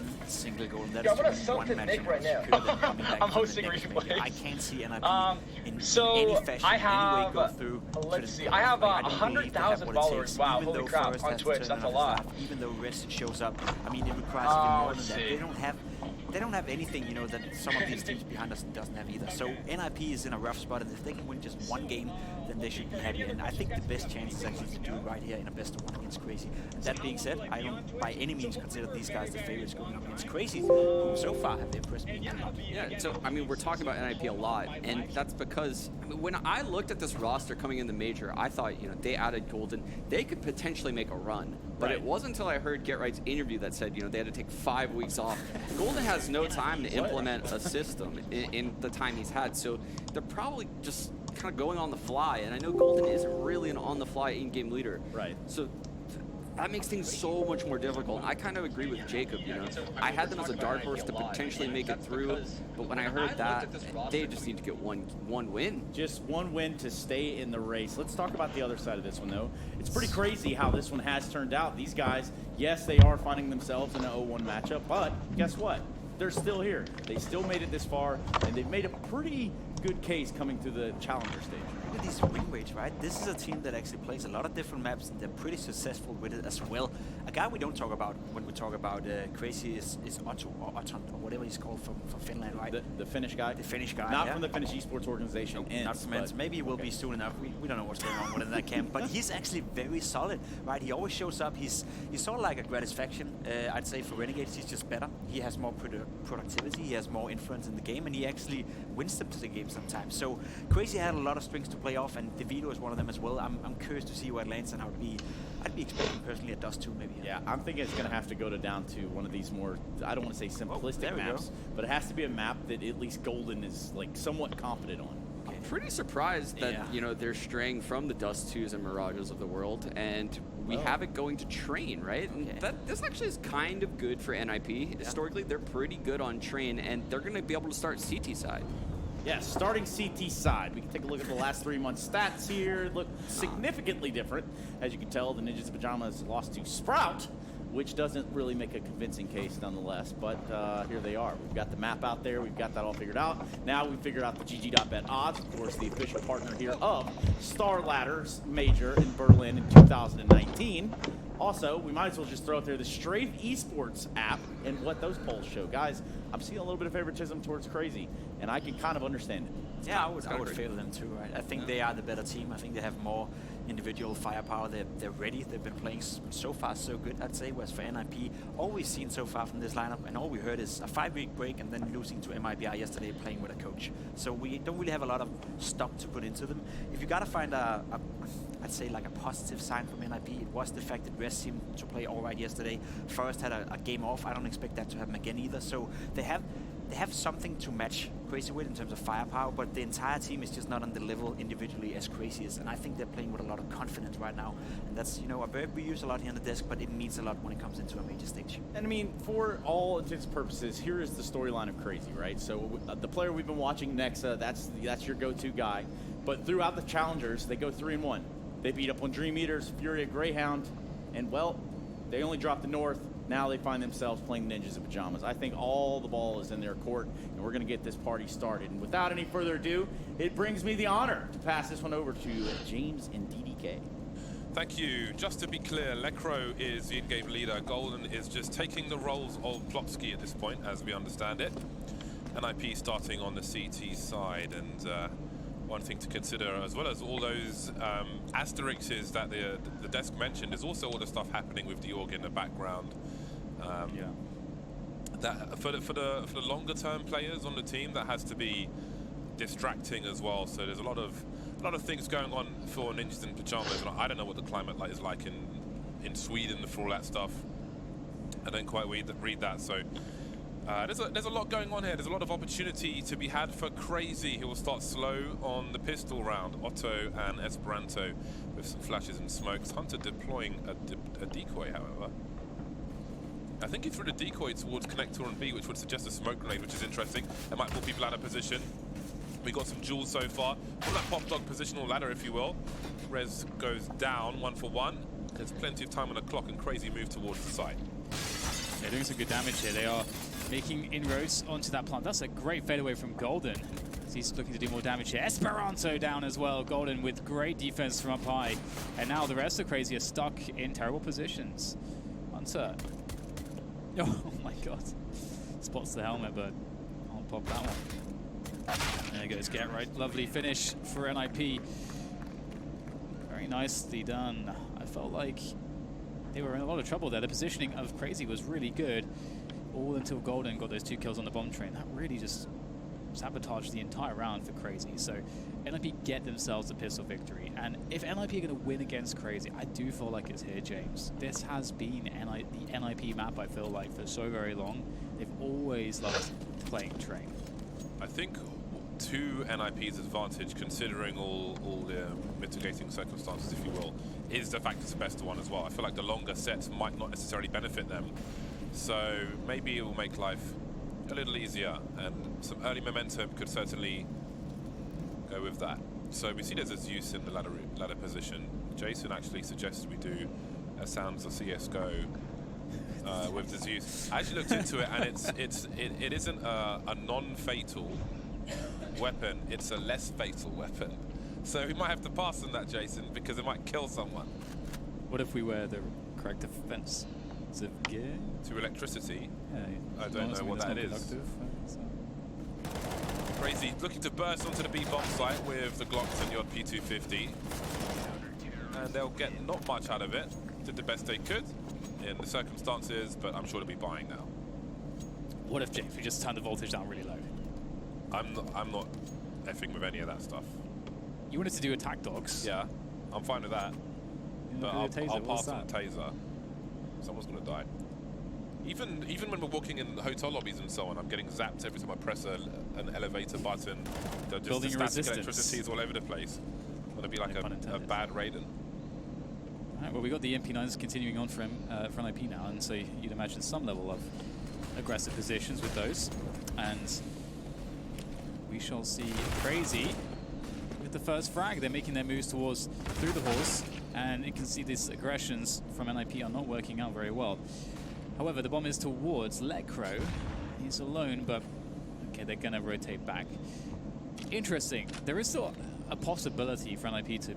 one single goal, and that Yeah, is I'm gonna to sub one to match. Nick right now. I'm hosting next replays. major. I can't see NIP in So any fashion, I any have, way go through. let's see, I have 100,000 followers. Wow, holy crap, on Twitch, that's a lot. Even though Riz shows up, I mean, it requires even more than that. They don't have anything, you know, that some of these teams behind us doesn't have either. So NIP is in a rough spot, and if they can win just one game, then they should be happy. And I think the best chance is actually to do it right here in a best of one against Cr4zy. And that being said, I don't by any means consider these guys the favorites going up against Cr4zy, who so far have impressed me a lot. Yeah, so I mean, we're talking about NIP a lot, and that's because I mean, when I looked at this roster coming in the major, I thought, you know, they added Golden, they could potentially make a run. But it wasn't until I heard Cr4zy's interview that said, you know, they had to take 5 weeks off. Golden has no time to implement a system in the time he's had, so they're probably just kind of going on the fly. And I know Golden isn't really an on-the-fly in-game leader. Right. So that makes things so much more difficult. I kind of agree with Jacob, you know. I had them as a dark horse to potentially make it through, but when I heard that, they just need to get one win. Just one win to stay in the race. Let's talk about the other side of this one, though. It's pretty crazy how this one has turned out. These guys, yes, they are finding themselves in an 0-1 matchup, but guess what? They're still here. They still made it this far, and they've made a pretty good case coming through the challenger stage. Look at these win rates, right? This is a team that actually plays a lot of different maps, and they're pretty successful with it as well. A guy we don't talk about when we talk about Cr4zy is Otto, or Otton, or whatever he's called from Finland, right? The Finnish guy? The Finnish guy, Not from the Finnish esports organization. No, not from Ents. Maybe he will be soon enough. We don't know what's going on within that camp. But he's actually very solid, right? He always shows up. He's sort of like a Gratisfaction. I'd say for Renegades, he's just better. He has more productivity. He has more influence in the game, and he actually wins them to the game sometimes. So Cr4zy had a lot of strings to play off, and DeVito is one of them as well. I'm curious to see where it lands, and I'd be expecting personally a Dust 2 maybe. Yeah, I'm thinking it's going to have to go down to one of these more, I don't want to say simplistic maps, but it has to be a map that at least Golden is like somewhat confident on. I'm pretty surprised that, you know, they're straying from the Dust 2s and Mirages of the world, and we have it going to Train, right? And this actually is kind of good for NIP. Historically, they're pretty good on Train, and they're going to be able to start CT side. Yeah, starting CT side. We can take a look at the last 3 months' stats here. Look significantly different. As you can tell, the Ninjas in Pyjamas lost to Sprout, which doesn't really make a convincing case nonetheless. But here they are. We've got the map out there. We've got that all figured out. Now we figured out the GG.bet odds, of course, the official partner here of StarLadder's major in Berlin in 2019. Also, we might as well just throw out there the Strafe Esports app and what those polls show. Guys, I'm seeing a little bit of favoritism towards Cr4zy, and I can kind of understand it. Yeah, I would favor them too, right? I think they are the better team. I think they have more individual firepower. They're ready. They've been playing so far so good, I'd say. Whereas for NIP, all we've seen so far from this lineup, and all we heard is a 5-week break and then losing to MIBR yesterday playing with a coach. So we don't really have a lot of stock to put into them. If you gotta find I'd say like a positive sign from NIP, it was the fact that Rest seemed to play all right yesterday. Forrest had a game off. I don't expect that to happen again either. So they have something to match Cr4zy with in terms of firepower, but the entire team is just not on the level individually as Cr4zy is, and I think they're playing with a lot of confidence right now, and that's, you know, a verb we use a lot here on the desk, but it means a lot when it comes into a major stage. And I mean, for all intents and purposes, here is the storyline of Cr4zy, right? So the player we've been watching, Nexa, that's your go-to guy, but throughout the challengers, they go 3-1. They beat up on Dream Eaters, Furia, Greyhound, and well, they only dropped the North. Now they find themselves playing Ninjas in Pyjamas. I think all the ball is in their court, and we're going to get this party started. And without any further ado, it brings me the honor to pass this one over to James and DDK. Thank you. Just to be clear, Lecro is the in-game leader. Golden is just taking the roles of Plotski at this point, as we understand it. NIP starting on the CT side, and one thing to consider, as well as all those asterisks that the desk mentioned, is also all the stuff happening with the org in the background. That for the longer term players on the team, that has to be distracting as well. So there's a lot of things going on for Ninjas in Pyjamas. And I don't know what the climate is like in Sweden for all that stuff. I don't quite read that. So there's a lot going on here. There's a lot of opportunity to be had for Cr4zy, who will start slow on the pistol round. Otto and Esperanto with some flashes and smokes. Hunter deploying a decoy, however. I think he threw the decoy towards Connector and B, which would suggest a smoke grenade, which is interesting. That might pull people out of position. We got some jewels so far. From that pop dog positional ladder, if you will. Rez goes down 1 for 1. There's plenty of time on the clock, and Cr4zy move towards the side. They're doing some good damage here. They are making inroads onto that plant. That's a great fadeaway from Golden. He's looking to do more damage here. Esperanto down as well. Golden with great defense from up high. And now the rest of Cr4zy are stuck in terrible positions. Hunter. Oh my god. Spots the helmet, but I'll pop that one. There goes Get Right. Lovely finish for NIP. Very nicely done. I felt like they were in a lot of trouble there. The positioning of Cr4zy was really good. All until Golden got those 2 kills on the bomb train. That really just sabotaged the entire round for Cr4zy. So NIP get themselves a pistol victory. And if NIP are going to win against Cr4zy, I do feel like it's here, James. This has been the NIP map, I feel like, for so very long. They've always loved playing train. I think to NIP's advantage, considering all the mitigating circumstances, if you will, is the fact it's the best one as well. I feel like the longer sets might not necessarily benefit them. So maybe it will make life a little easier, and some early momentum could certainly go with that. So we see there's a Zeus in the ladder position. Jason actually suggests we do a Sounds of CSGO with the Zeus. I actually looked into it, and it isn't a non-fatal weapon, it's a less fatal weapon. So we might have to pass on that, Jason, because it might kill someone. What if we wear the correct defense? Gear? To electricity? Yeah, I don't know what that is. Cr4zy looking to burst onto the B bomb site with the Glocks and the odd P250. And they'll get not much out of it. Did the best they could in the circumstances, but I'm sure they'll be buying now. What if, James, we just turn the voltage down really low? I'm not effing with any of that stuff. You wanted to do attack dogs? Yeah, I'm fine with that. But I'll pass on the taser. Someone's gonna die. Even when we're walking in hotel lobbies and so on, I'm getting zapped every time I press an elevator button. Just Building the static resistance. electricity is all over the place. Gonna be like a bad Raiden. Alright, well, we got the MP9s continuing on from NIP now, and so you'd imagine some level of aggressive positions with those. And we shall see Cr4zy with the first frag. They're making their moves towards through the halls, and you can see these aggressions from NIP are not working out very well. However, the bomb is towards Lecro. He's alone, but okay, they're gonna rotate back. Interesting. There is still a possibility for NIP to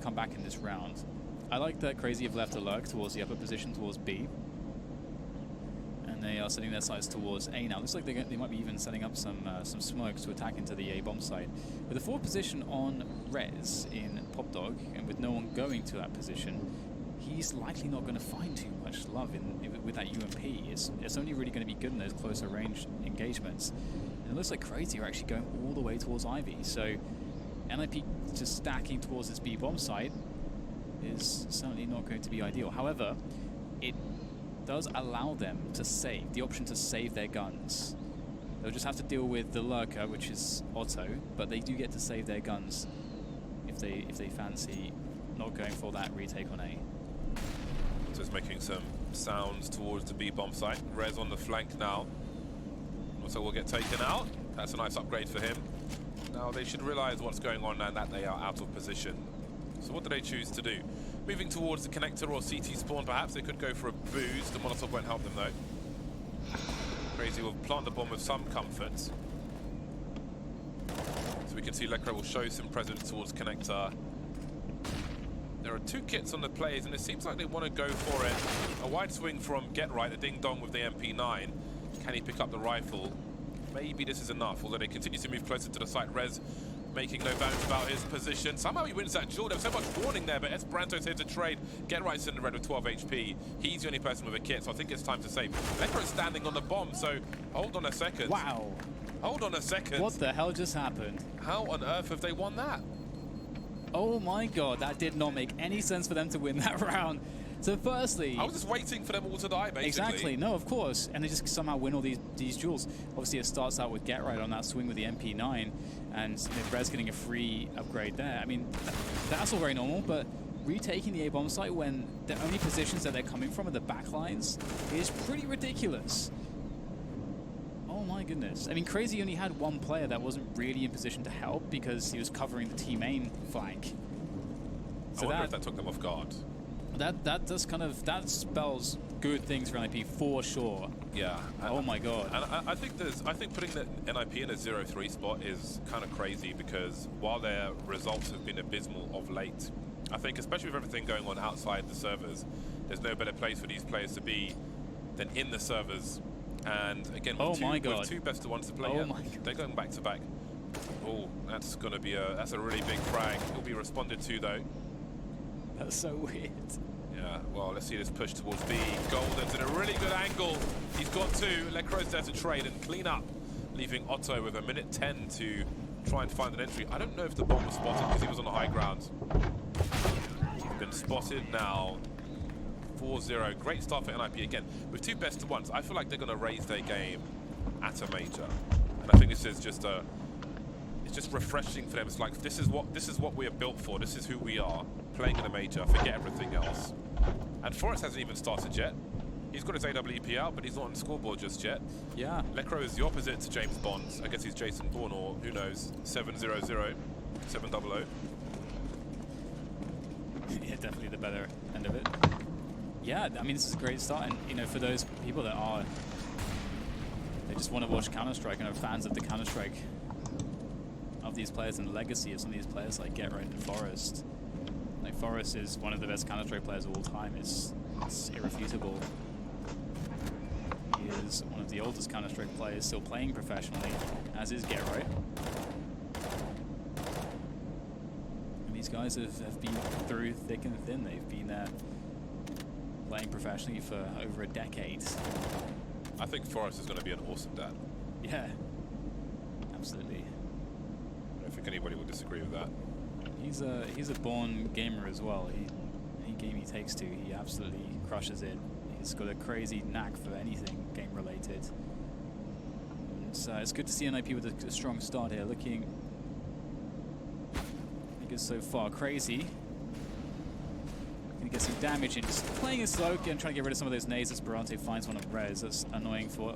come back in this round. I like that Cr4zy have left a lurk towards the upper position, towards B. And they are setting their sights towards A now. Looks like they might be even setting up some smokes to attack into the A bomb site. With a forward position on Rez in Pop Dog, and with no one going to that position, he's likely not going to find too much love with that UMP. It's only really going to be good in those closer range engagements. And it looks like Cr4zy are actually going all the way towards Ivy. So NIP just stacking towards this B bomb site is certainly not going to be ideal. However, it does allow them to save, the option to save their guns. They'll just have to deal with the lurker, which is Otto, but they do get to save their guns if they fancy not going for that retake on A. So it's making some sounds towards the B bomb site. Rez on the flank now. Also will get taken out. That's a nice upgrade for him. Now they should realize what's going on and that they are out of position. So what do they choose to do? Moving towards the connector or CT spawn perhaps. They could go for a boost. The Molotov won't help them though. Cr4zy will plant the bomb with some comfort. So we can see Lecro will show some presence towards connector. There are 2 kits on the players, and it seems like they want to go for it. A wide swing from Get Right, the ding-dong with the MP9. Can he pick up the rifle? Maybe this is enough, although they continue to move closer to the site. Rez making no bounds about his position. Somehow he wins that duel. There was so much warning there, but Esperanto's here to trade. Get Right's in the red with 12 HP. He's the only person with a kit, so I think it's time to save. Lecro's standing on the bomb, so hold on a second. Wow. Hold on a second. What the hell just happened? How on earth have they won that? Oh my god, that did not make any sense for them to win that round. So firstly... I was just waiting for them all to die, basically. Exactly, no, of course. And they just somehow win all these duels. Obviously, it starts out with Get Right on that swing with the MP9, and Rez getting a free upgrade there. I mean, that's all very normal, but retaking the A-bomb site when the only positions that they're coming from are the back lines is pretty ridiculous. Oh my goodness. I mean, Cr4zy only had one player that wasn't really in position to help because he was covering the T main flank. So I wonder if that took them off guard. That does kind of, that spells good things for NIP for sure. Yeah. Oh my god. And I think putting the NIP in a 0-3 spot is kind of crazy, because while their results have been abysmal of late, I think especially with everything going on outside the servers, there's no better place for these players to be than in the servers. And again, with two best of ones to play, they're going back to back. Oh, that's gonna be that's a really big frag. He'll be responded to though. That's so weird. Yeah, well, let's see this push towards B. Golden's in a really good angle. He's got two. Cr4zy there to trade and clean up, leaving Otto with a minute 10 to try and find an entry. I don't know if the bomb was spotted because he was on the high ground. He's been spotted now. 4-0. Great start for NIP again. With two best of ones, I feel like they're going to raise their game at a major. And I think this is just it's just refreshing for them. It's like, this is what we are built for. This is who we are. Playing in a major, forget everything else. And Forrest hasn't even started yet. He's got his AWP out, but he's not on the scoreboard just yet. Yeah. Cr4zy is the opposite to James Bond. I guess he's Jason Bourne, or who knows, 700, 700. Yeah, definitely the better end of it. Yeah, I mean, this is a great start, and you know, for those people that are, they just want to watch Counter-Strike and are fans of the Counter-Strike of these players and the legacy of some of these players like Get-Right and Forrest. Like, Forrest is one of the best Counter-Strike players of all time. It's irrefutable. He is one of the oldest Counter-Strike players still playing professionally, as is Get-Right. And these guys have been through thick and thin. They've been playing professionally for over a decade. I think Forrest is going to be an awesome dad. Yeah, absolutely. I don't think anybody will disagree with that. He's a born gamer as well. Any game he takes to, he absolutely crushes it. He's got a crazy knack for anything game related. So it's good to see NIP with a strong start here. Looking, I think it's so far Cr4zy. Gonna get some damage in, just playing it slow and trying to get rid of some of those nades as Barante finds one on res. That's annoying for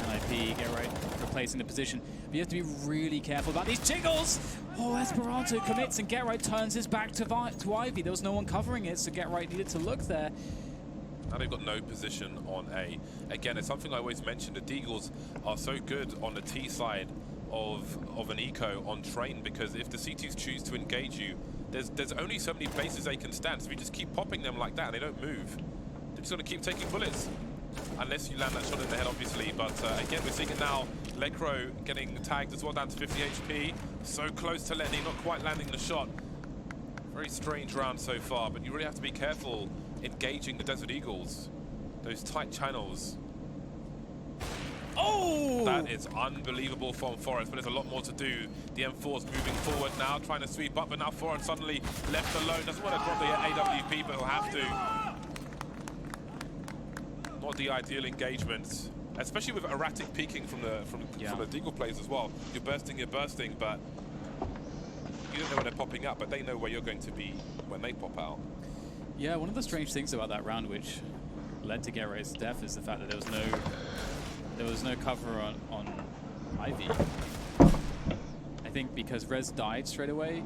NIP. Get-Right replacing the position. But you have to be really careful about these jiggles. Oh, Esperanto commits and Get-Right turns his back to Ivy. There was no one covering it, so Get-Right needed to look there. Now they've got no position on A. Again, it's something I always mention. The Deagles are so good on the T side of an eco on train, because if the CTs choose to engage you, there's only so many places they can stand. So if you just keep popping them like that and they don't move, they're just going to keep taking bullets. Unless you land that shot in the head, obviously. But again, we're seeing it now. Cr4zy getting tagged as well, down to 50 HP. So close to Lenny, not quite landing the shot. Very strange round so far, but you really have to be careful engaging the Desert Eagles. Those tight channels. Oh! That is unbelievable from Forrest, but there's a lot more to do. The M4's moving forward now, trying to sweep up, but now Forrest suddenly left alone. Doesn't want to drop the AWP, but he'll have to. Not the ideal engagement, especially with erratic peeking from the Deagle players as well. You're bursting, but you don't know when they're popping up, but they know where you're going to be when they pop out. Yeah, one of the strange things about that round, which led to Get-Right's death, is the fact that there was no cover on Ivy. I think because Rez died straight away,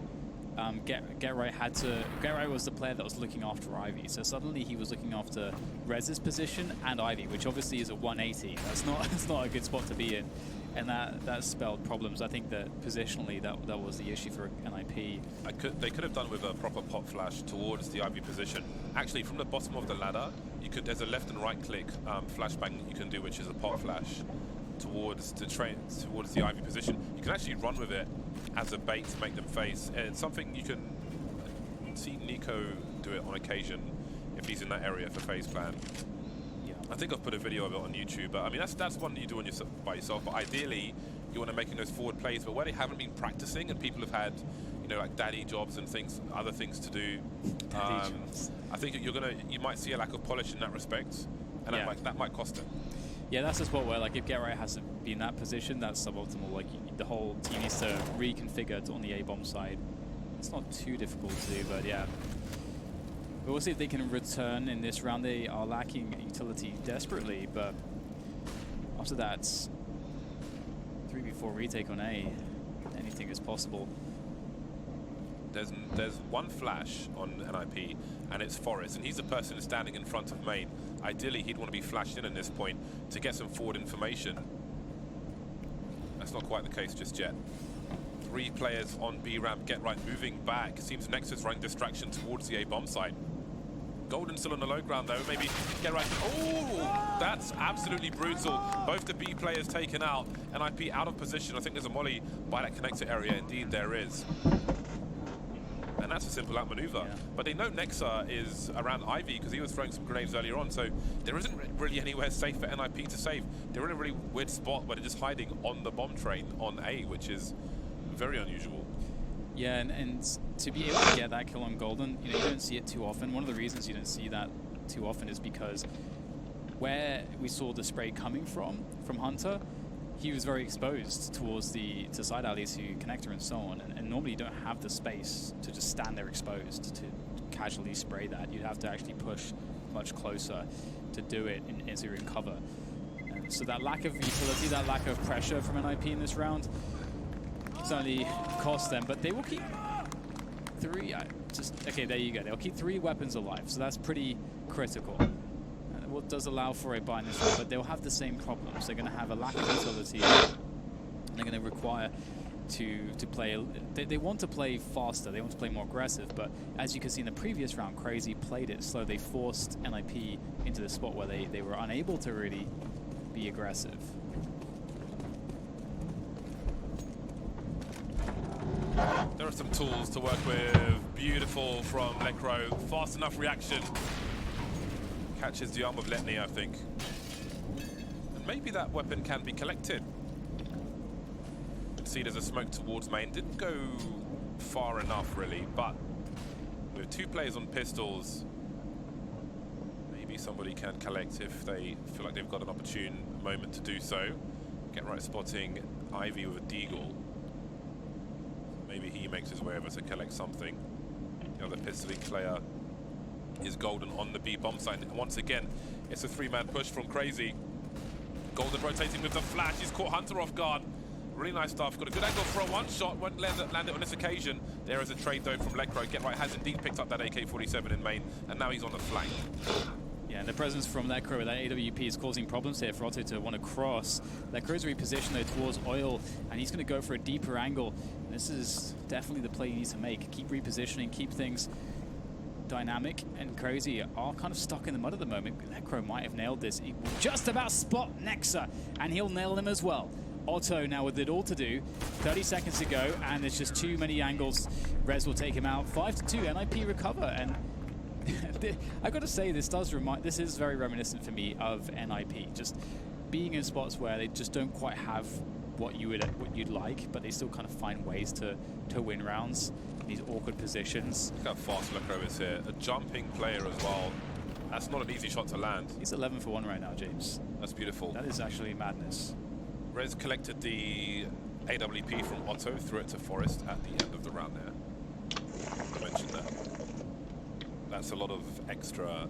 Get-Right was the player that was looking after Ivy. So suddenly he was looking after Rez's position and Ivy, which obviously is a 180. That's not a good spot to be in, and that spelled problems. I think that positionally that was the issue for NIP. They could have done with a proper pop flash towards the Ivy position. Actually, from the bottom of the ladder, there's a left and right click flashbang that you can do, which is a pop flash towards the Ivy position. You can actually run with it as a bait to make them face. And it's something you can see Nico do it on occasion if he's in that area for phase plan. Yeah. I think I've put a video of it on YouTube, but I mean that's one that you do by yourself. But ideally, you want to making those forward plays. But where they haven't been practicing and people have had, like daddy jobs and other things to do, I think you might see a lack of polish in that respect, and that might cost them. Yeah, that's a spot where, like, if Get-Right has to be in that position, that's suboptimal. Like, the whole team needs to reconfigure on the A-bomb side. It's not too difficult to do, but yeah. But we'll see if they can return in this round. They are lacking utility desperately, but after that, 3v4 retake on A, anything is possible. there's one flash on NIP, and it's Forest, and he's the person standing in front of main. Ideally, he'd want to be flashed in at this point to get some forward information. That's not quite the case just yet. 3 players on B ramp, Get Right moving back. Seems Nexus running distraction towards the A bomb site. Golden still on the low ground though, maybe Get Right. Oh, that's absolutely brutal. Both the B players taken out, NIP out of position. I think there's a molly by that connector area. Indeed, there is. And that's a simple out maneuver. Yeah. But they know Nexa is around Ivy because he was throwing some grenades earlier on, so there isn't really anywhere safe for NIP to save. They're in a really weird spot where they're just hiding on the bomb train on A, which is very unusual. Yeah, and to be able to get that kill on Golden, you don't see it too often. One of the reasons you don't see that too often is because where we saw the spray coming from Hunter, he was very exposed towards to side alleys to connector and so on, and normally you don't have the space to just stand there exposed to casually spray that. You'd have to actually push much closer to do it in zero cover. And so that lack of utility, that lack of pressure from NIP in this round certainly cost them, but they will keep 3, okay, there you go. They'll keep 3 weapons alive, so that's pretty critical. What does allow for a buy in this round, but they'll have the same problems. They're going to have a lack of utility, and they're going to require to play. They want to play faster. They want to play more aggressive. But as you can see in the previous round, Cr4zy played it slow. They forced NIP into the spot where they were unable to really be aggressive. There are some tools to work with. Beautiful from Cr4zy. Fast enough reaction. Catches the arm of Letney, I think. And maybe that weapon can be collected. You can see there's a smoke towards main. Didn't go far enough, really, but with 2 players on pistols, maybe somebody can collect if they feel like they've got an opportune moment to do so. Get Right spotting Ivy with a deagle. Maybe he makes his way over to collect something. The other pistoling player is Golden on the B bomb site. And once again, it's a 3-man push from Cr4zy. Golden rotating with the flash. He's caught Hunter off guard. Really nice stuff. Got a good angle for a one-shot. Won't land it on this occasion. There is a trade, though, from Cr4zy. Get Right has indeed picked up that AK-47 in main, and now he's on the flank. Yeah, and the presence from Cr4zy with that AWP is causing problems here for Otto to want to cross. Cr4zy repositioned, though, towards Oil, and he's going to go for a deeper angle. This is definitely the play you need to make. Keep repositioning, keep things dynamic, and Cr4zy are kind of stuck in the mud at the moment. Cr4zy might have nailed this. He will just about spot Nexa, and he'll nail him as well. Otto now with it all to do. 30 seconds to go, and there's just too many angles. Rez will take him out. 5-2, NIP recover, and I got to say, this is very reminiscent for me of NIP. Just being in spots where they just don't quite have what you'd like, but they still kind of find ways to win rounds in these awkward positions. Look how fast Cr4zy is here. A jumping player as well. That's not an easy shot to land. He's 11 for 1 right now, James. That's beautiful. That is actually madness. Rez collected the AWP from Otto, threw it to Forest at the end of the round there. I mentioned that. That's a lot of extra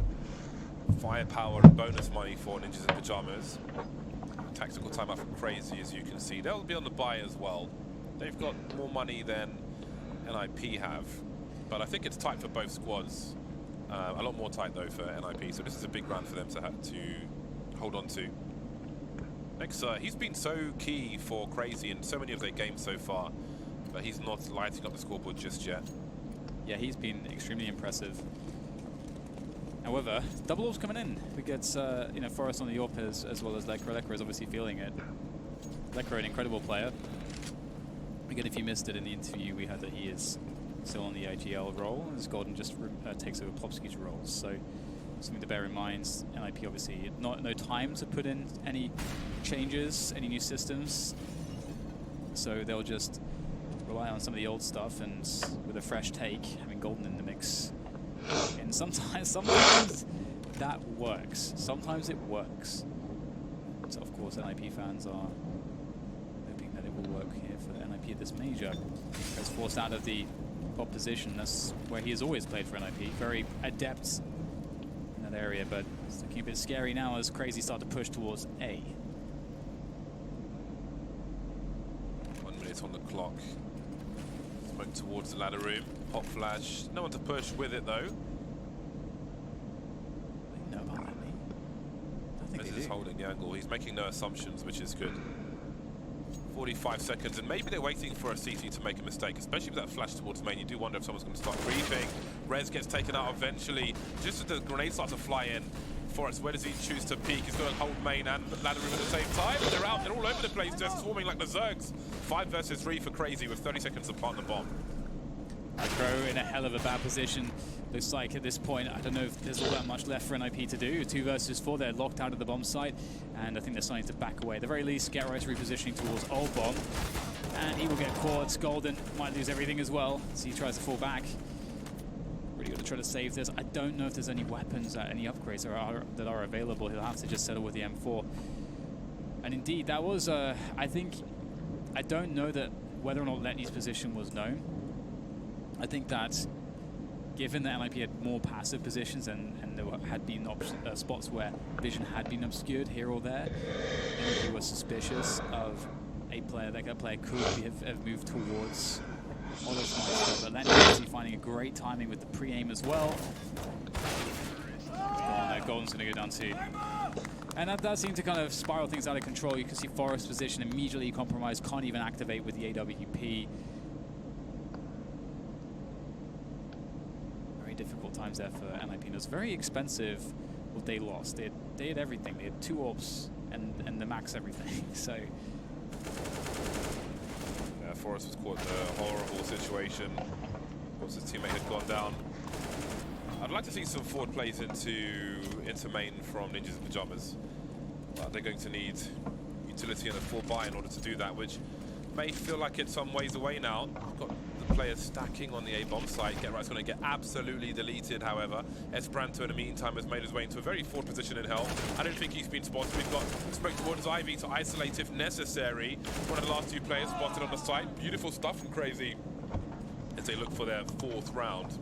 firepower and bonus money for Ninjas in Pyjamas. Tactical timeout from Cr4zy, as you can see. They'll be on the buy as well. They've got more money than NIP have, but I think it's tight for both squads. A lot more tight though for NIP, so this is a big round for them to have to hold on to. Nexa, he's been so key for Cr4zy in so many of their games so far, but he's not lighting up the scoreboard just yet. Yeah, he's been extremely impressive. However, double orbs coming in. We get Forest on the AWP as well as Cr4zy. Cr4zy is obviously feeling it. Cr4zy, an incredible player. Again, if you missed it in the interview, we heard that he is still on the IGL role, as Golden just takes over Plopsky's roles. So something to bear in mind. NIP obviously no time to put in any changes, any new systems. So they'll just rely on some of the old stuff, and with a fresh take, having Golden in the mix. And sometimes that works. Sometimes it works. So of course NIP fans are hoping that it will work here for NIP at this major. He's forced out of the top position. That's where he has always played for NIP. Very adept in that area, but it's looking a bit scary now as Cr4zy start to push towards A. 1 minute on the clock. Smoke towards the ladder room. Pop flash. No one to push with it though. They know about that, mate. I think This they is do. holding the angle. He's making no assumptions, which is good. 45 seconds, and maybe they're waiting for a CT to make a mistake, especially with that flash towards main. You do wonder if someone's going to start creeping. Rez gets taken out eventually, just as the grenades start to fly in. Forrest, where does he choose to peek? He's going to hold main and ladder room at the same time. They're out, they're all over the place, they're swarming like the Zergs. 5 versus 3 for Cr4zy with 30 seconds to plant the bomb. Crow in a hell of a bad position. Looks like at this point, I don't know if there's all that much left for NIP to do. 2 versus 4, they're locked out of the bomb site, and I think they're starting to back away. At the very least, Cr4zy repositioning towards old bomb, and he will get caught. Golden might lose everything as well, so he tries to fall back. Really got to try to save this. I don't know if there's any weapons, any upgrades that are available. He'll have to just settle with the M4. And indeed, that was, I don't know that whether or not Letney's position was known. I think that given that NIP had more passive positions and there had been spots where vision had been obscured here or there, NIP was suspicious of a player. That player could have moved towards Oliver's, but Lenny obviously finding a great timing with the pre-aim as well. Oh no, Golden's going to go down too. And that seemed to kind of spiral things out of control. You can see Forrest's position immediately compromised, can't even activate with the AWP. Difficult times there for NIP. It was very expensive what they lost. They had everything. They had 2 orbs and the max everything. So yeah, Forrest was caught in a horrible situation. Of course, his teammate had gone down. I'd like to see some forward plays into main from Ninjas in Pyjamas. But they're going to need utility and a 4-buy in order to do that, which may feel like it's some ways away now. We've got the players stacking on the A-bomb site. Get-Right's going to get absolutely deleted, however. Esperanto, in the meantime, has made his way into a very forward position in hell. I don't think he's been spotted. We've got Smoke towards Ivy to isolate if necessary. One of the last 2 players spotted on the site. Beautiful stuff from Cr4zy as they look for their 4th round.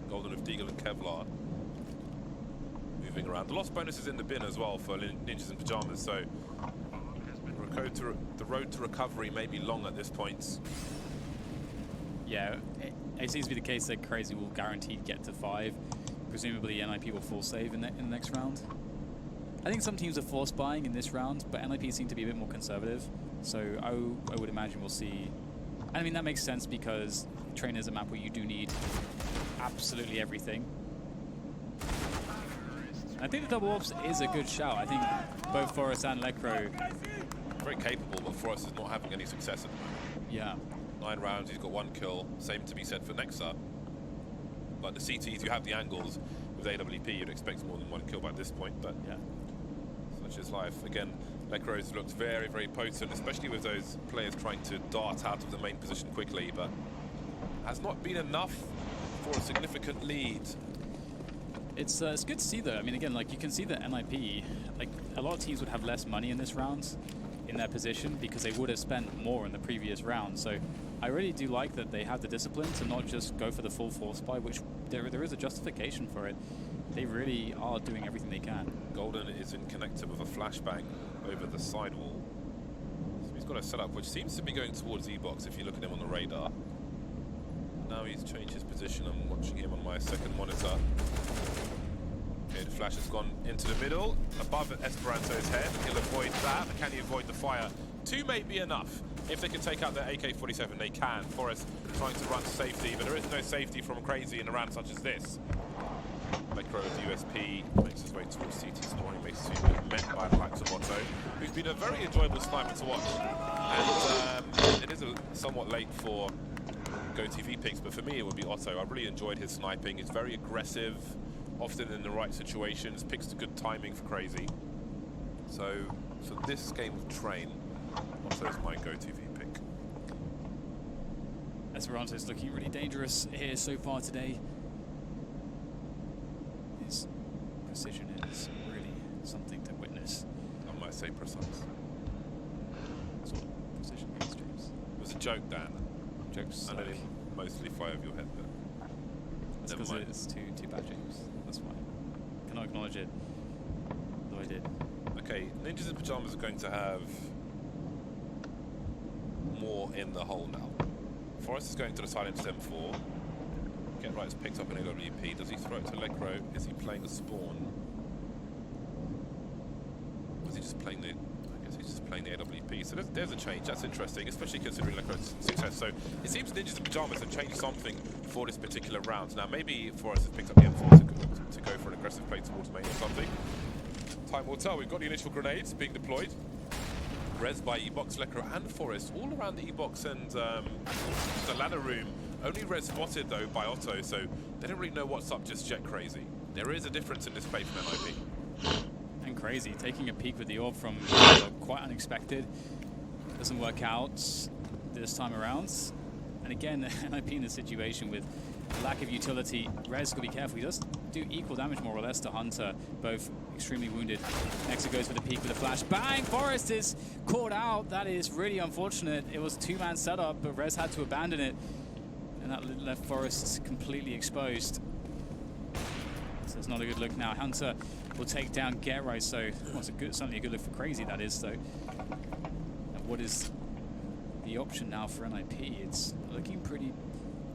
Golden with Deagle and Kevlar moving around. The lost bonus is in the bin as well for Ninjas in Pyjamas, so the road to recovery may be long at this point. yeah, it seems to be the case that Cr4zy will guaranteed get to 5. Presumably NIP will full save in the next round. I think some teams are force buying in this round, but NIP seem to be a bit more conservative. So I would imagine we'll see. I mean, that makes sense because Train is a map where you do need absolutely everything. I think the double ops is a good shout. I think both Forrest and Lecro. Very capable, but Forrest is not having any success at the moment. Yeah. 9 rounds, he's got 1 kill. Same to be said for Nexa. But the CTs, you have the angles. With AWP, you'd expect more than 1 kill by this point, but yeah, such is life. Again, Lecro's looked very, very potent, especially with those players trying to dart out of the main position quickly, but has not been enough for a significant lead. It's good to see though. I mean, again, like you can see that NIP, like a lot of teams would have less money in this round in their position because they would have spent more in the previous round. So I really do like that they have the discipline to not just go for the full force buy, which there is a justification for it. They really are doing everything they can. Golden is in connector with a flashbang over the sidewall. So he's got a setup which seems to be going towards E-Box if you look at him on the radar. Now he's changed his position. I'm watching him on my second monitor. Okay, the flash has gone into the middle, above Esperanto's head. He'll avoid that, but can he avoid the fire? 2 may be enough. If they can take out their AK-47, they can. Forrest trying to run to safety, but there is no safety from Cr4zy in a round such as this. Lecro with USP makes his way towards CT Storm. He makes his way met by the likes of Otto, who's been a very enjoyable sniper to watch. And it is somewhat late for GoTV picks, but for me it would be Otto. I really enjoyed his sniping. He's very aggressive, often in the right situations, picks the good timing for Cr4zy. So this game of Train, Otto's my GoTV pick. Esperanto's looking really dangerous here so far today. His precision is really something to witness. I might say precise. Sort of precision means, James. It was a joke, Dan. Jokes. I let him mostly fly over your head, but That's never because mind. it's too bad, James. That's why. Cannot acknowledge it. Though I did. Okay, Ninjas in Pyjamas are going to have more in the hole now. Forrest is going to the silent M4. Get right has picked up an AWP. Does he throw it to Lecro? Is he playing a spawn? Or is he just playing the... I guess he's just playing the AWP. So there's a change. That's interesting, especially considering Lecro's success. So it seems Ninjas in Pyjamas have changed something for this particular round. Now maybe Forrest has picked up the M4 to go for an aggressive play towards main or something. Time will tell. We've got the initial grenades being deployed. Res by E-Box, Lecro and Forrest all around the E-Box and the ladder room. Only Res spotted though by Otto, so they don't really know what's up just yet. Cr4zy. There is a difference in this play from NIP. And Cr4zy taking a peek with the orb from quite unexpected. Doesn't work out this time around. And again, NIP in the situation with lack of utility. Res could be careful. He does do equal damage more or less to Hunter, both extremely wounded. Next goes for the peek with a flash. Bang! Forrest is caught out. That is really unfortunate. It was two-man setup, but Res had to abandon it. And that left Forrest completely exposed. So it's not a good look now. Hunter will take down Cr4zy, so well, it's certainly a good look for Cr4zy, that is, though. And what is the option now for NIP? It's looking pretty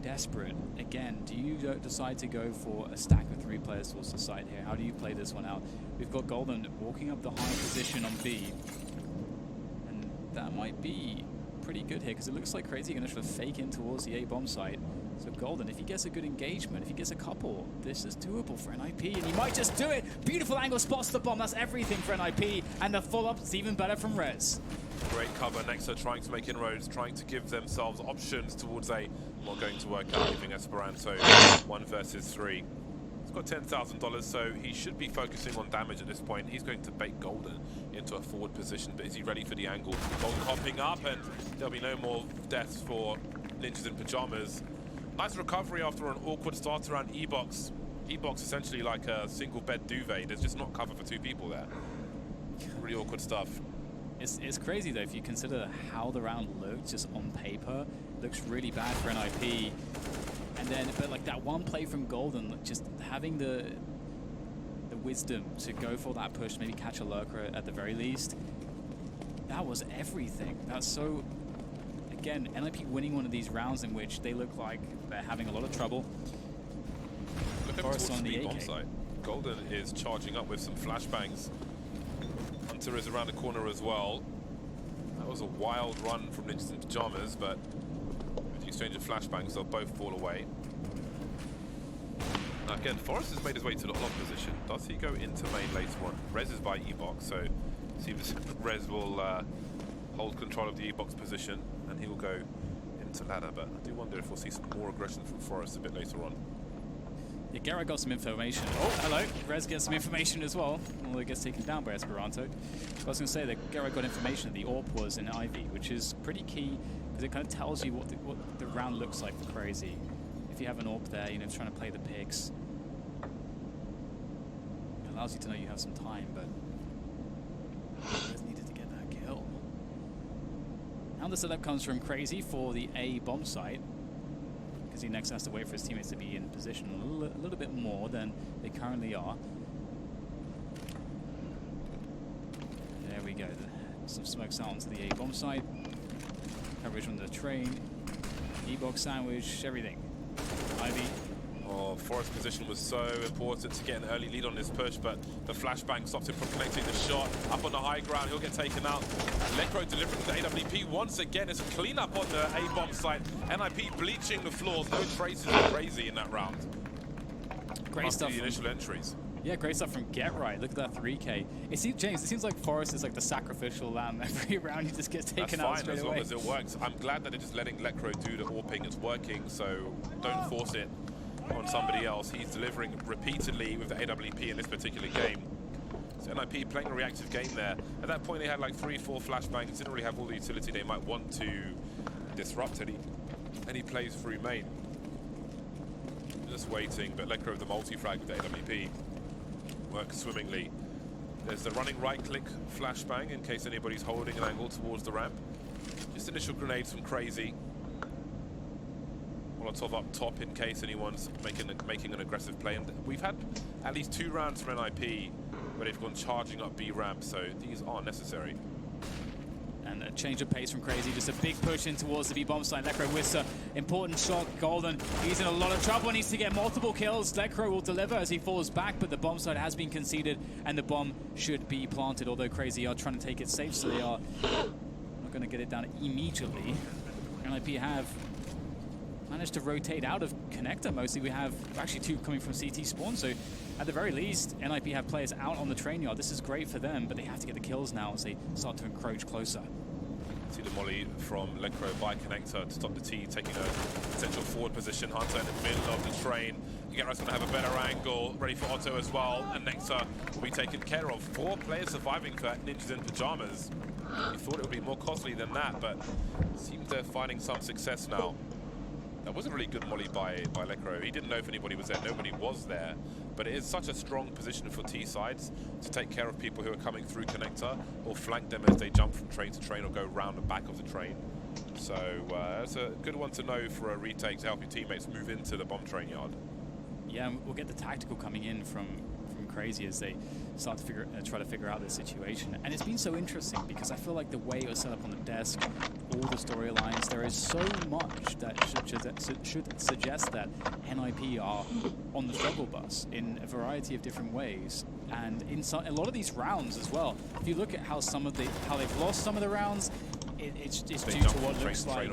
desperate. Again, do you decide to go for a stack of 3 players towards the side here? How do you play this one out? We've got Golden walking up the high position on B. And that might be pretty good here, because it looks like Cr4zy going to sort of fake in towards the A bomb site. So Golden, if he gets a good engagement, if he gets a couple, this is doable for NIP, and he might just do it. Beautiful angle, spots the bomb. That's everything for NIP, and the follow-up is even better from Res. Great cover. Nexa trying to make inroads, trying to give themselves options towards A. Not going to work out, leaving Esperanto 1 versus 3. He's got $10,000, so he should be focusing on damage at this point. He's going to bait Golden into a forward position, but is he ready for the angle? Golden hopping up, and there'll be no more deaths for Ninjas in Pyjamas. Nice recovery after an awkward start around E-Box. E-Box essentially like a single bed duvet. There's just not cover for 2 people there. Really awkward stuff. It's crazy though, if you consider how the round looked just on paper. Looks really bad for NIP. And then, but like that one play from Golden, just having the wisdom to go for that push, maybe catch a lurker at the very least. That was everything. That's so... Again, NIP winning one of these rounds in which they look like they're having a lot of trouble. Look towards on the bomb site. Golden is charging up with some flashbangs. Hunter is around the corner as well. That was a wild run from Ninjas in Pyjamas, but with the exchange of flashbangs, they'll both fall away. Now again, Forrest has made his way to the lock position. Does he go into main later on? Res is by E-Box, so seems Res will hold control of the E-Box position, and he will go into ladder, but I do wonder if we'll see some more aggression from Forrest a bit later on. Yeah, Cr4zy got some information. Oh, hello. Res gets some information as well, although it gets taken down by Esperanto. I was going to say that Cr4zy got information that the AWP was in Ivy, which is pretty key, because it kind of tells you what the round looks like for Cr4zy. If you have an AWP there, you know, trying to play the picks, it allows you to know you have some time, but Res needed to get that kill. Now the setup comes from Cr4zy for the A bomb site, because he next has to wait for his teammates to be in position a little bit more than they currently are. There we go. Some smokes out onto the A bomb site. Coverage on the train. E-box sandwich, everything. Ivy. Oh, Forrest's position was so important to get an early lead on this push, but the flashbang stops him from connecting the shot. Up on the high ground, he'll get taken out. Lecro delivering to AWP once again. It's a cleanup on the A-bomb site. NIP bleaching the floors. No traces of Cr4zy in that round. Great stuff. The initial entries. Yeah, great stuff from Get-Right. Look at that 3K. It seems, James, it seems like Forrest is like the sacrificial lamb. Every round he just gets taken out straight away. That's fine, as long as it works. I'm glad that they're just letting Lecro do the AWPing. It's working, so don't force it on somebody else. He's delivering repeatedly with the AWP in this particular game. So NIP playing a reactive game there. At that point they had like 3-4 flashbangs, didn't really have all the utility they might want to disrupt any plays through main. Just waiting, but Lecro the multi-frag with the AWP works swimmingly. There's the running right-click flashbang in case anybody's holding an angle towards the ramp. Just initial grenades from Cr4zy. Molotov up top in case anyone's making an aggressive play. And we've had at least 2 rounds from NIP where they've gone charging up B ramp, so these aren't necessary. And a change of pace from Cr4zy, just a big push in towards the B-bomb side. Lecro with an important shot. Golden, he's in a lot of trouble, needs to get multiple kills. Lecro will deliver as he falls back, but the bomb side has been conceded, and the bomb should be planted, although Cr4zy are trying to take it safe, so they are not going to get it down immediately. NIP have managed to rotate out of connector mostly. We have actually 2 coming from CT spawn, so at the very least, NIP have players out on the train yard. This is great for them, but they have to get the kills now as they start to encroach closer. See the molly from Lecro by connector to stop the T, taking a potential forward position. Hunter in the middle of the train. Get-Right's going to have a better angle, ready for Otto as well, and Nectar will be taken care of. 4 players surviving for Ninjas in Pyjamas. We thought it would be more costly than that, but it seems they're finding some success now. That was a really good molly by Lecro. He didn't know if anybody was there. Nobody was there. But it is such a strong position for T sides to take care of people who are coming through connector or flank them as they jump from train to train or go round the back of the train. So that's a good one to know for a retake to help your teammates move into the bomb train yard. Yeah, and we'll get the tactical coming in from Cr4zy as they start to try to figure out this situation. And it's been so interesting because I feel like the way it was set up on the desk, all the storylines, there is so much that should suggest that NIP are on the struggle bus in a variety of different ways. And in a lot of these rounds as well, if you look at how they've lost some of the rounds, it's due to what looks like,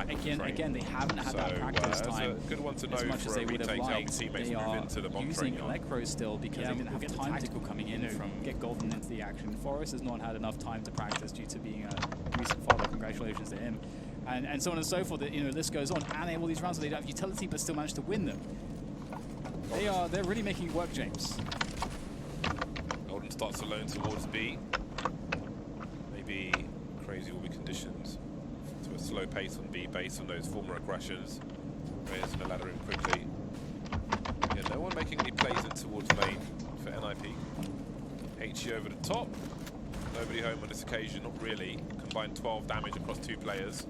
again, they haven't had that practice time a good one to know as much as they would have liked. They are using Lecro still because they didn't have the tactical coming in from get Golden into the action. Forrest has not had enough time to practice due to being a recent father. Congratulations to him. And so on and so forth. The list goes on. And all these rounds where they don't have utility but still manage to win them. They're really making it work, James. Golden starts alone towards B. Maybe Cr4zy will be conditioned to a slow pace on B based on those former aggressions. Reyes in the ladder in quickly. Yeah, no one making any plays in towards main for NIP. HE over the top. Nobody home on this occasion, not really. Combined 12 damage across 2 players.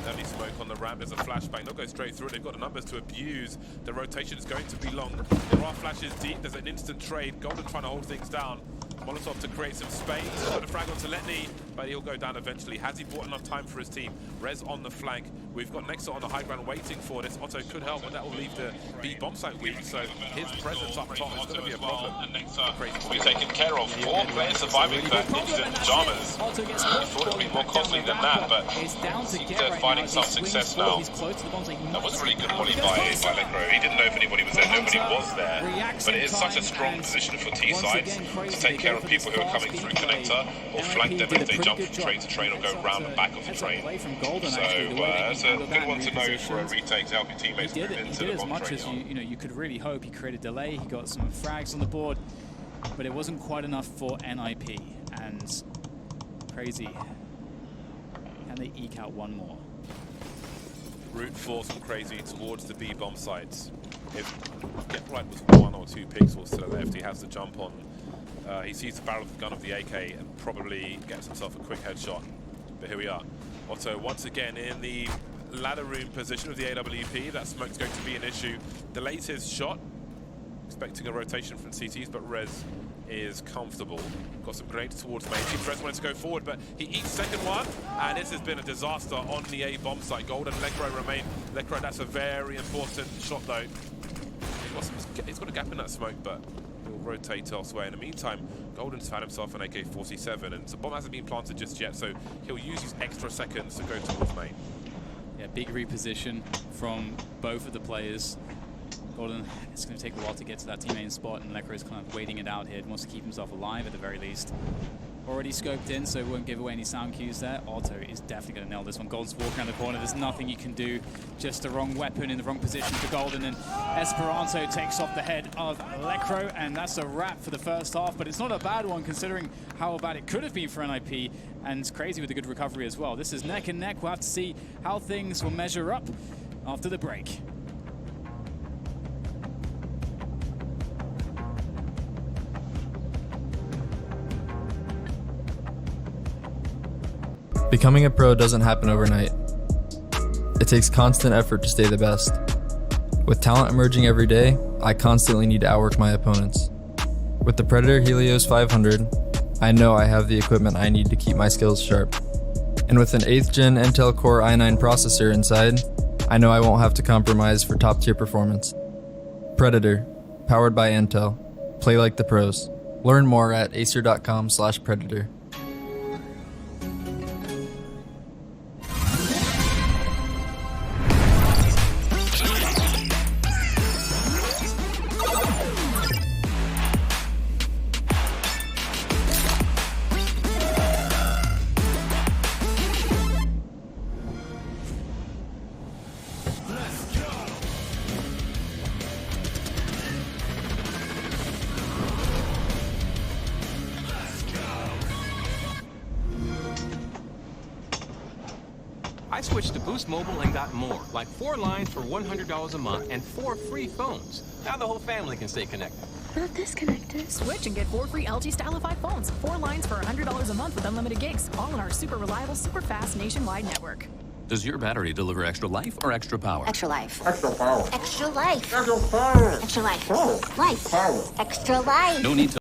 Early smoke on the ramp, there's a flashbang. They'll go straight through it. They've got the numbers to abuse. The rotation is going to be long. There are flashes deep. There's an instant trade. Golden trying to hold things down. Molotov to create some space. Got a frag onto Letny, but he'll go down eventually. Has he bought enough time for his team? Rez on the flank. We've got Nexa on the high ground waiting for this. Otto could help, but that will leave the B bomb site weak. So his presence up top is going to be a problem. Cr4zy will be taken care of. 4 players surviving for Ninjas in Pyjamas. We thought it would be more costly than that, but it seems they're finding some success now. That was a really good molly by Lecro. He didn't know if anybody was there. Nobody was there. But it is such a strong position for T sides to take care of people who are coming through connector or flank them as they jump from train to train or go round the back of the train. So that's a good one to know for a retake to help your teammates move into the bomb train. As much as you could really hope. He created delay, he got some frags on the board, but it wasn't quite enough for NIP. And Cr4zy, can they eke out one more? Brute force from Cr4zy towards the B bomb sites. If Get-Right was 1 or 2 pixels to the left, he has to jump on. He sees the barrel of the gun of the AK and probably gets himself a quick headshot. But here we are. Otto once again in the ladder room position with the AWP. That smoke's going to be an issue. Delays his shot. Expecting a rotation from CTs, but Rez is comfortable. Got some grenades towards main. Team Rez wanted to go forward, but he eats second one. And this has been a disaster on the A bomb site. Golden and Lecro remain. Lecro, that's a very important shot though. He's got a gap in that smoke, but he'll rotate elsewhere. In the meantime, Golden's found himself an AK-47, and the bomb hasn't been planted just yet, so he'll use these extra seconds to go towards main. Yeah, big reposition from both of the players. Golden, it's going to take a while to get to that team main spot, and Lecro is kind of waiting it out here. He wants to keep himself alive at the very least. Already scoped in, so won't give away any sound cues there. Otto is definitely going to nail this one. Golden's walking around the corner. There's nothing you can do. Just the wrong weapon in the wrong position for Golden. And Esperanto takes off the head of Lecro, and that's a wrap for the first half. But it's not a bad one considering how bad it could have been for NIP. And it's Cr4zy with a good recovery as well. This is neck and neck. We'll have to see how things will measure up after the break. Becoming a pro doesn't happen overnight. It takes constant effort to stay the best. With talent emerging every day, I constantly need to outwork my opponents. With the Predator Helios 500, I know I have the equipment I need to keep my skills sharp. And with an 8th gen Intel Core i9 processor inside, I know I won't have to compromise for top tier performance. Predator, powered by Intel. Play like the pros. Learn more at acer.com/predator. I switched to Boost Mobile and got more, like 4 lines for $100 a month and 4 free phones. Now the whole family can stay connected. Not disconnected. Switch and get 4 free LG Stylify phones. 4 lines for $100 a month with unlimited gigs. All on our super reliable, super fast nationwide network. Does your battery deliver extra life or extra power? Extra life. Extra power. Extra life. Extra power. Extra life. Power. Life. Power. Extra life. No need to